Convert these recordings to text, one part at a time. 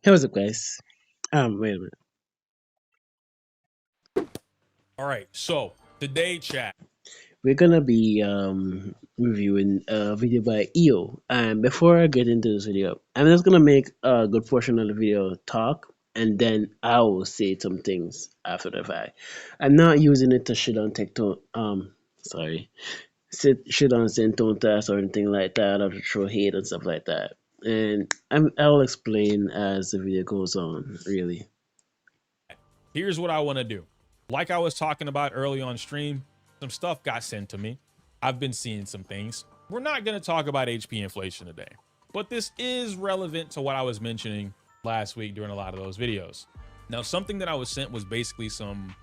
Hey, what's up, guys? Wait a minute. All right, so today, chat. We're gonna be reviewing a video by EO. And before I get into this video, I'm just gonna make a good portion of the video talk, and then I will say some things after the fact. I'm not using it to shit on TikTok. Sorry, shit on Saintontas or anything like that, or to throw hate and stuff like that. And I'll explain as the video goes on. Really. Here's what I want to do. Like I was talking about early on stream, some stuff got sent to me. I've been seeing some things. We're not going to talk about HP inflation today, but this is relevant to what I was mentioning last week during a lot of those videos. Now, something that I was sent was basically some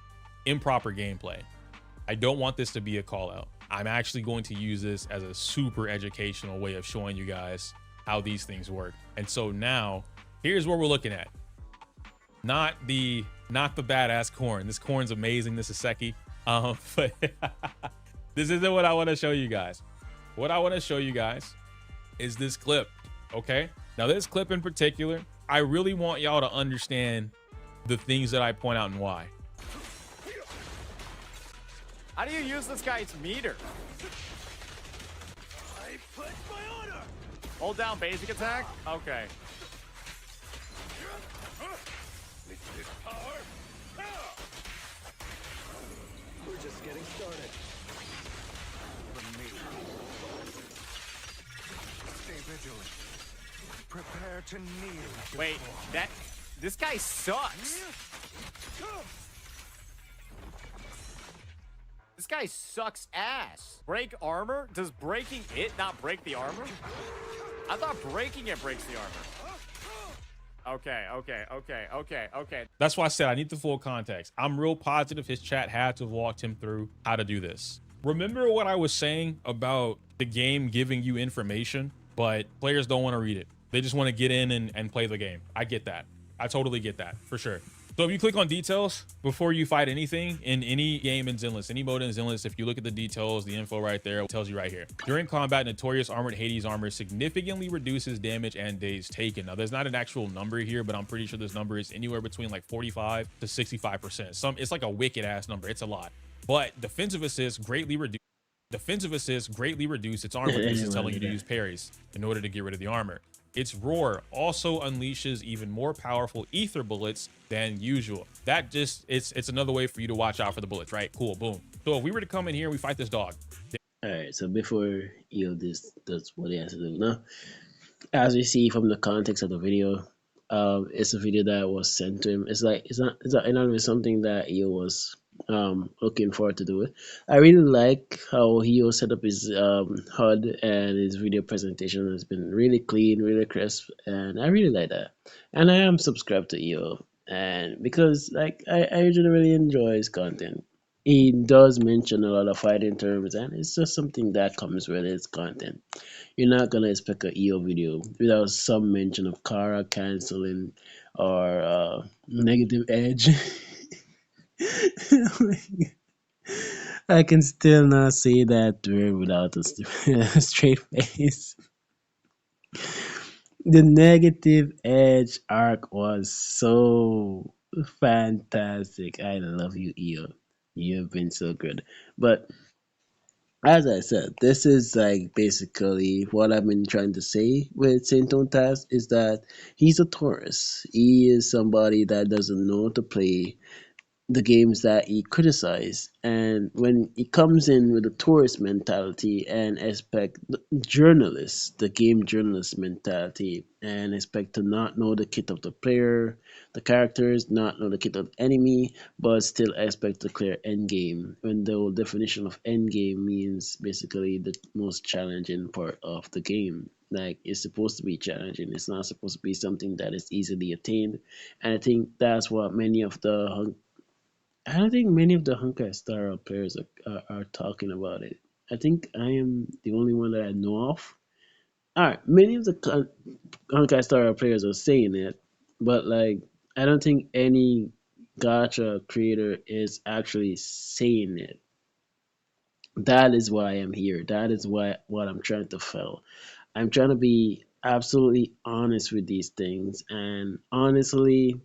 improper gameplay. I don't want this to be a call out. I'm actually going to use this as a super educational way of showing you guys how these things work. And so now, here's what we're looking at. Not the badass corn. This corn's amazing. This is Seki. But this isn't what I want to show you guys. What I want to show you guys is this clip. Okay. Now, this clip in particular, I really want y'all to understand the things that I point out and why. How do you use this guy's meter? Hold down basic attack? Okay. We're just getting started. From me. Stay vigilant. Prepare to kneel. Wait, this guy sucks. This guy sucks ass. Break armor? Does breaking it not break the armor? I thought breaking it breaks the armor. Okay. That's why I said I need the full context. I'm real positive his chat had to have walked him through how to do this. Remember what I was saying about the game giving you information, but players don't want to read it. They just want to get in and play the game. I get that. I totally get that, for sure. So if you click on details before you fight anything in any game in Zenless, any mode in Zenless, if you look at the details, the info right there, it tells you right here. During combat, Notorious Armored Hades armor significantly reduces damage and days taken. Now, there's not an actual number here, but I'm pretty sure this number is anywhere between like 45 to 65%. It's like a wicked ass number. It's a lot. But defensive assist greatly reduce its armor. This is telling you to use parries in order to get rid of the armor. Its roar also unleashes even more powerful ether bullets than usual. That just, it's another way for you to watch out for the bullets, right? Cool, boom. So if we were to come in here and we fight this dog. Alright, so before that's what he has to do now. As we see from the context of the video, it's a video that was sent to him. It's not really something that he was looking forward to do it. I really like how he will set up his HUD, and his video presentation has been really clean, really crisp, and I really like that. And I am subscribed to EO, and because like I usually really enjoy his content. He does mention a lot of fighting terms, and it's just something that comes with his content. You're not gonna expect a EO video without some mention of Kara canceling or negative edge. I can still not say that word without a straight face. The negative edge arc was so fantastic. I love you, EO. You've been so good. But as I said, this is like basically what I've been trying to say with Saintontas is that he's a tourist. He is somebody that doesn't know to play the games that he criticized. And when he comes in with a tourist mentality and expect the game journalist mentality, and expect to not know the kit of the player, the characters, not know the kit of the enemy, but still expect to clear end game. When the whole definition of end game means basically the most challenging part of the game. Like it's supposed to be challenging. It's not supposed to be something that is easily attained. And I think that's what many of the I don't think many of the Honkai Star Rail players are talking about it. I think I am the only one that I know of. Alright, many of the Honkai Star Rail players are saying it, but like I don't think any gacha creator is actually saying it. That is why I'm here. That is what I'm trying to fill. I'm trying to be absolutely honest with these things. And honestly,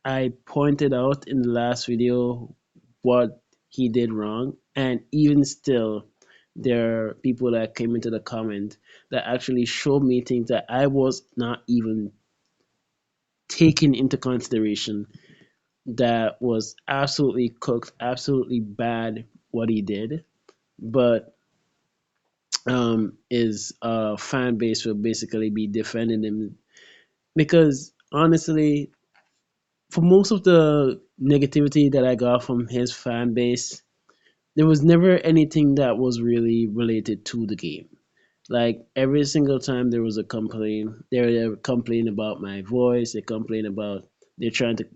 I pointed out in the last video what he did wrong, and even still, there are people that came into the comment that actually showed me things that I was not even taking into consideration that was absolutely cooked, absolutely bad what he did. But his fan base will basically be defending him because honestly, for most of the negativity that I got from his fan base, there was never anything that was really related to the game. Like every single time there was a complaint, they complain about my voice. They complain about they're trying to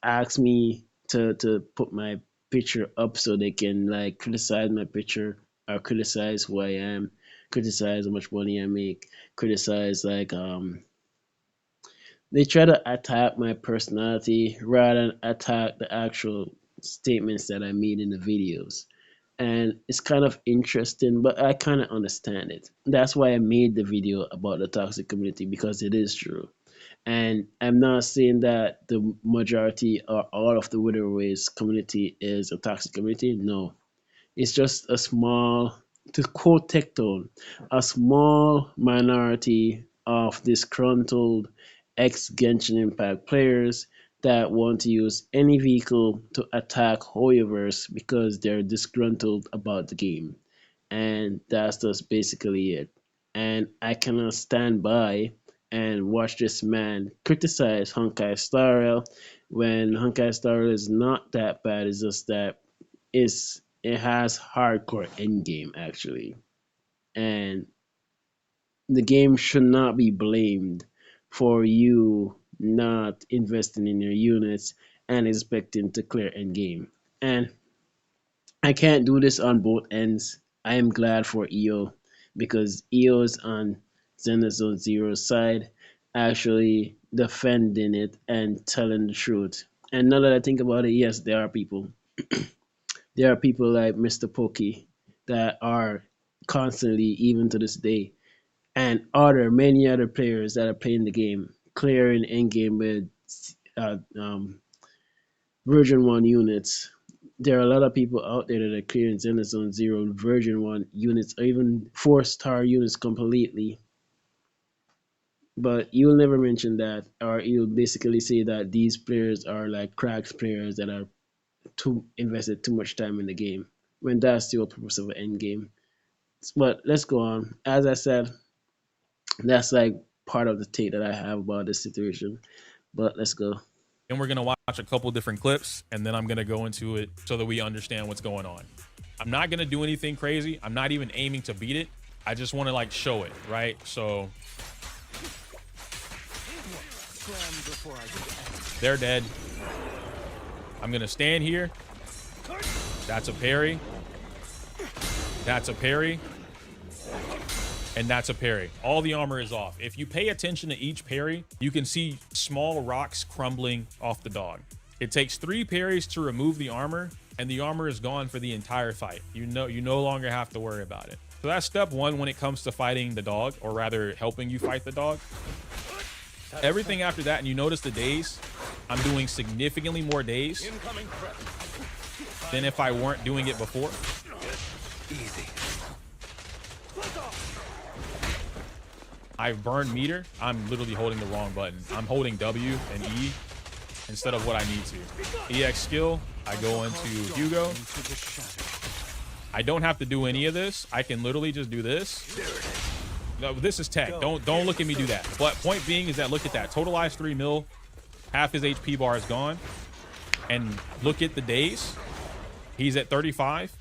ask me to put my picture up so they can like criticize my picture or criticize who I am, criticize how much money I make, criticize like they try to attack my personality rather than attack the actual statements that I made in the videos. And it's kind of interesting, but I kind of understand it. That's why I made the video about the toxic community because it is true. And I'm not saying that the majority or all of the Witherways community is a toxic community. No, it's just a small, to quote Tectone, a small minority of disgruntled ex Genshin Impact players that want to use any vehicle to attack Hoyoverse because they're disgruntled about the game. And that's just basically it. And I cannot stand by and watch this man criticize Honkai Star Rail when Honkai Star Rail is not that bad. It's just that it has hardcore endgame actually, and the game should not be blamed for you not investing in your units and expecting to clear endgame. And I can't do this on both ends. I am glad for EO because EO is on Zenithzone Zero's side, actually defending it and telling the truth. And now that I think about it, yes, there are people like Mr. Pokey that are constantly, even to this day, and many other players that are playing the game, clearing end game with uh, um, version 1 units. There are a lot of people out there that are clearing Zenith Zone Zero version 1 units, or even 4-star units completely. But you'll never mention that, or you'll basically say that these players are like cracked players that are too invested too much time in the game, when that's the whole purpose of an end game. But let's go on. As I said, that's like part of the take that I have about this situation. But let's go. And we're gonna watch a couple different clips, and then I'm gonna go into it so that we understand what's going on. I'm not gonna do anything crazy. I'm not even aiming to beat it. I just want to like show it, right? So they're dead. I'm gonna stand here. That's a parry. That's a parry. And that's a parry. All the armor is off. If you pay attention to each parry, you can see small rocks crumbling off the dog. It takes 3 parries to remove the armor, and the armor is gone for the entire fight. You no longer have to worry about it. So that's step 1 when it comes to fighting the dog, or rather helping you fight the dog. Everything after that, and you notice the days, I'm doing significantly more days than if I weren't doing it before. Easy. I've burned meter. I'm literally holding the wrong button. I'm holding W and E instead of what I need to. EX skill, I go into Hugo. I don't have to do any of this. I can literally just do this. No, this is tech. Don't look at me do that. But point being is that look at that. Total lives 3 mil. Half his HP bar is gone. And look at the days. He's at 35.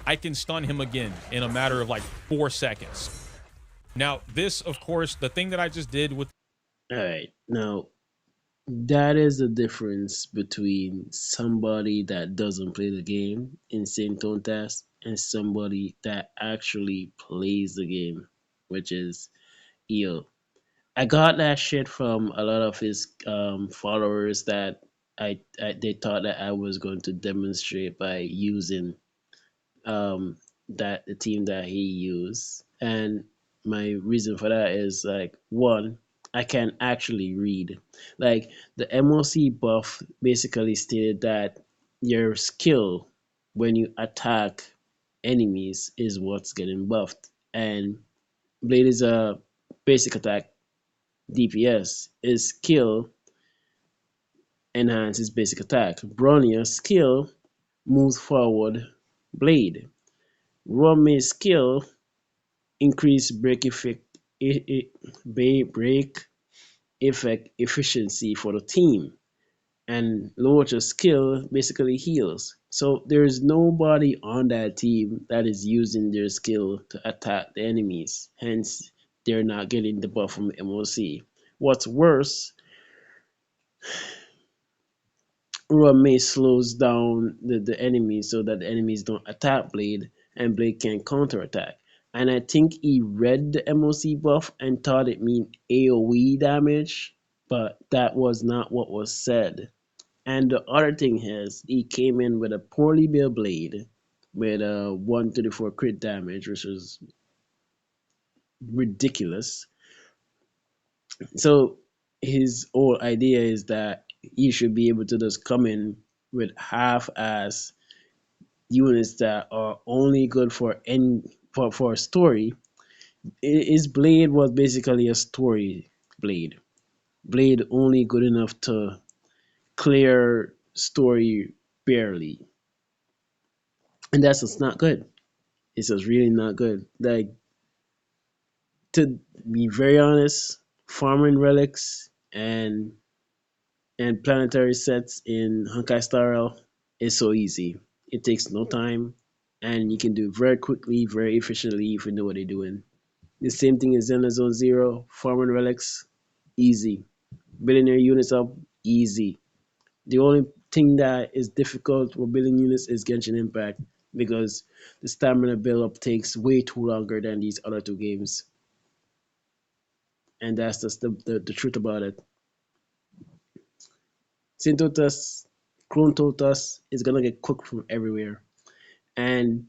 I can stun him again in a matter of like 4 seconds. Now, this, of course, the thing that I just did with... All right. Now, that is the difference between somebody that doesn't play the game in Saintontas and somebody that actually plays the game, which is EO. I got that shit from a lot of his followers that they thought that I was going to demonstrate by using that the team that he used. And my reason for that is like one, I can actually read. Like the MOC buff basically stated that your skill when you attack enemies is what's getting buffed. And Blade is a basic attack DPS. His skill enhances basic attack. Bronia's skill moves forward Blade. Rome's skill increase break effect efficiency for the team, and Loacha's skill basically heals. So there's nobody on that team that is using their skill to attack the enemies. Hence, they're not getting the buff from MOC. What's worse, Rome slows down the enemies so that the enemies don't attack Blade and Blade can counterattack. And I think he read the MOC buff and thought it meant AoE damage, but that was not what was said. And the other thing is, he came in with a poorly built blade with a 134 crit damage, which was ridiculous. So his whole idea is that he should be able to just come in with half-ass units that are only good for for a story. His blade was basically a story blade. Blade only good enough to clear story barely, and that's just not good. It's just really not good. Like, to be very honest, farming relics and planetary sets in Honkai Star Rail is so easy. It takes no time, and you can do it very quickly, very efficiently if you know what you're doing. The same thing as Zenless Zone Zero, farming relics, easy. Building your units up, easy. The only thing that is difficult with building units is Genshin Impact because the stamina build up takes way too longer than these other two games. And that's just the truth about it. Saintontas, Totas is gonna get cooked from everywhere. And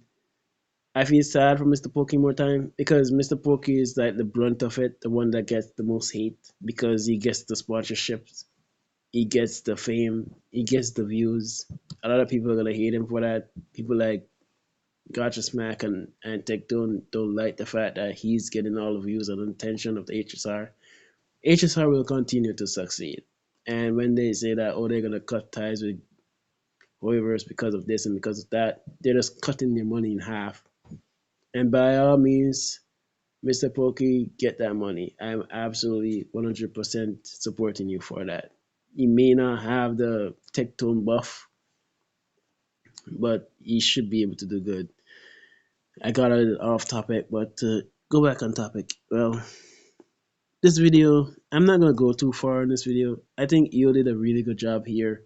I feel sad for Mr. Pokey more time because Mr. Pokey is like the brunt of it, the one that gets the most hate because he gets the sponsorships, he gets the fame, he gets the views. A lot of people are gonna hate him for that. People like Gotcha Smack and Tech don't like the fact that he's getting all the views and attention of the HSR. HSR will continue to succeed. And when they say that, oh, they're going to cut ties with waivers because of this and because of that, they're just cutting their money in half. And by all means, Mr. Pokey, get that money. I'm absolutely 100% supporting you for that. He may not have the tech tone buff, but he should be able to do good. I got it off topic, but to go back on topic, well, this video, I'm not gonna go too far in this video. I think Io did a really good job here,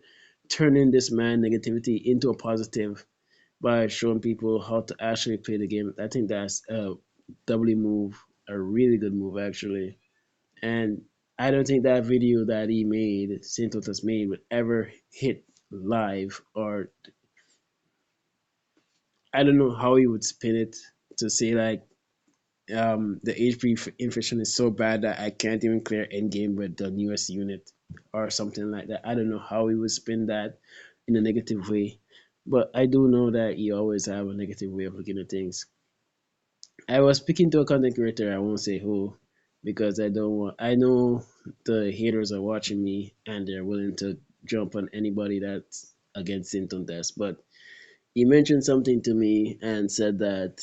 turning this man negativity into a positive by showing people how to actually play the game. I think that's a doubly move, a really good move actually. And I don't think that video that he made, Saintontas made, would ever hit live, or I don't know how he would spin it to say like the HP inflation is so bad that I can't even clear endgame with the newest unit or something like that. I don't know how he would spin that in a negative way, but I do know that he always have a negative way of looking at things. I was speaking to a content creator, I won't say who, because I don't want. I know the haters are watching me and they're willing to jump on anybody that's against Saintontas. But he mentioned something to me and said that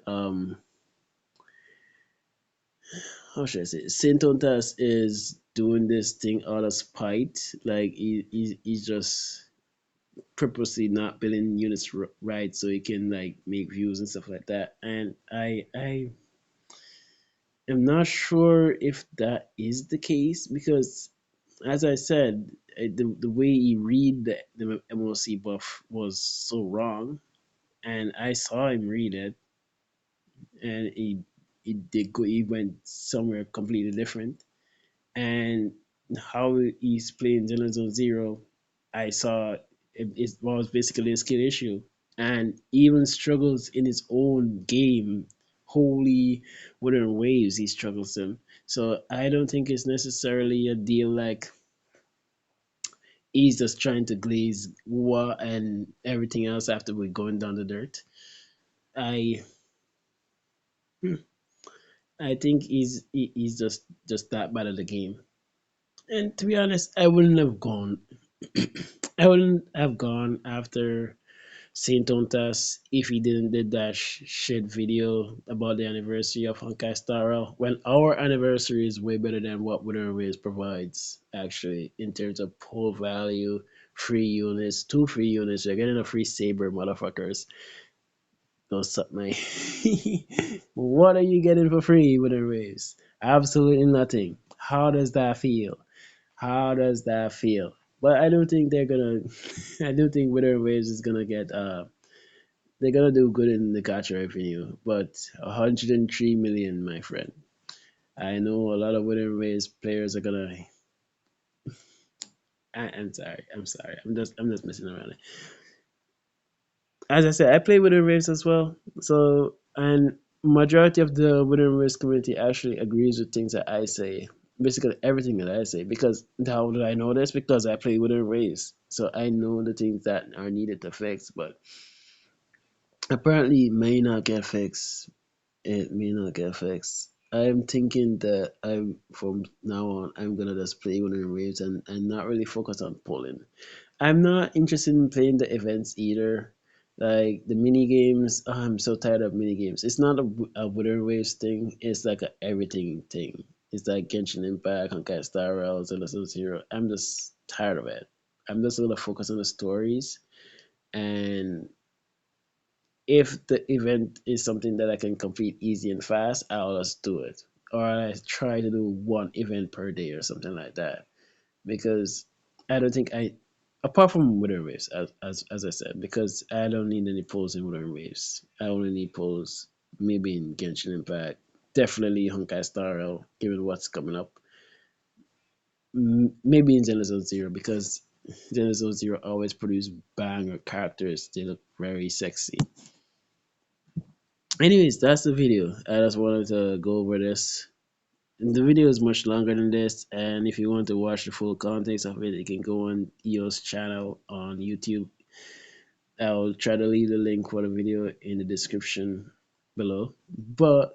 um how should I say it? Saintontas is doing this thing out of spite. Like he's just purposely not building units right so he can like make views and stuff like that. And I am not sure if that is the case because, as I said, the way he read the MOC buff was so wrong, and I saw him read it, and he went somewhere completely different. And how he's playing Zero Zone Zero, I saw it was basically a skill issue, and even struggles in his own game holy wooden waves he struggles in. So I don't think it's necessarily a deal like he's just trying to glaze what and everything else after we're going down the dirt. I I think he's just that bad at the game. And to be honest, I wouldn't have gone. I wouldn't have gone after Saintontas if he didn't did that shit video about the anniversary of Honkai Star Rail. When our anniversary is way better than what Wither Waves provides, actually, in terms of pull value, free units, two free units. You're getting a free saber, motherfuckers. Don't suck my. What are you getting for free, Wither Waves? Absolutely nothing. How does that feel? How does that feel? But I don't think they're gonna. I don't think Wither Waves is gonna get. They're gonna do good in the gacha revenue, but 103 million, my friend. I know a lot of Wither Waves players are gonna. I'm sorry. I'm sorry. I'm just messing around. As I said, I play Wither Waves as well. So and majority of the Wither Waves community actually agrees with things that I say. Basically everything that I say. Because how did I know this? Because I play Wither Waves. So I know the things that are needed to fix, but apparently it may not get fixed. It may not get fixed. I'm thinking that I'm from now on I'm gonna just play Wither Waves and not really focus on pulling. I'm not interested in playing the events either. Like the mini games, oh, I'm so tired of mini games. It's not a Wither Waves thing. It's like a everything thing. It's like Genshin Impact, Honkai Star Rails, and Zero. I'm just tired of it. I'm just gonna focus on the stories, and if the event is something that I can complete easy and fast, I'll just do it. Or I try to do one event per day or something like that because I don't think I, apart from Wither Waves, as I said, because I don't need any pulls in Wither Waves. I only need pulls maybe in Genshin Impact, definitely Honkai Star Rail, given what's coming up. Maybe in Xenosaga Zero because Xenosaga Zero always produce banger characters. They look very sexy. Anyways, that's the video. I just wanted to go over this. The video is much longer than this, and if you want to watch the full context of it, you can go on EO's channel on YouTube. I'll try to leave the link for the video in the description below, but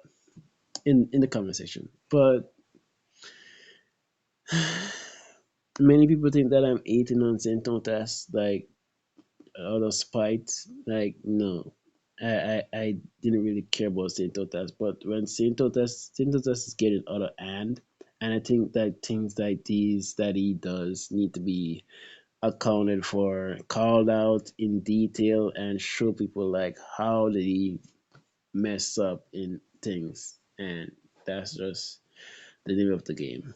in the comment section. But many people think that I'm hating on Saintontas, like out of spite. Like no, I didn't really care about Saintontas, but when Saintontas is getting out of hand, and I think that things like these that he does need to be accounted for, called out in detail, and show people like how did he mess up in things, and that's just the name of the game.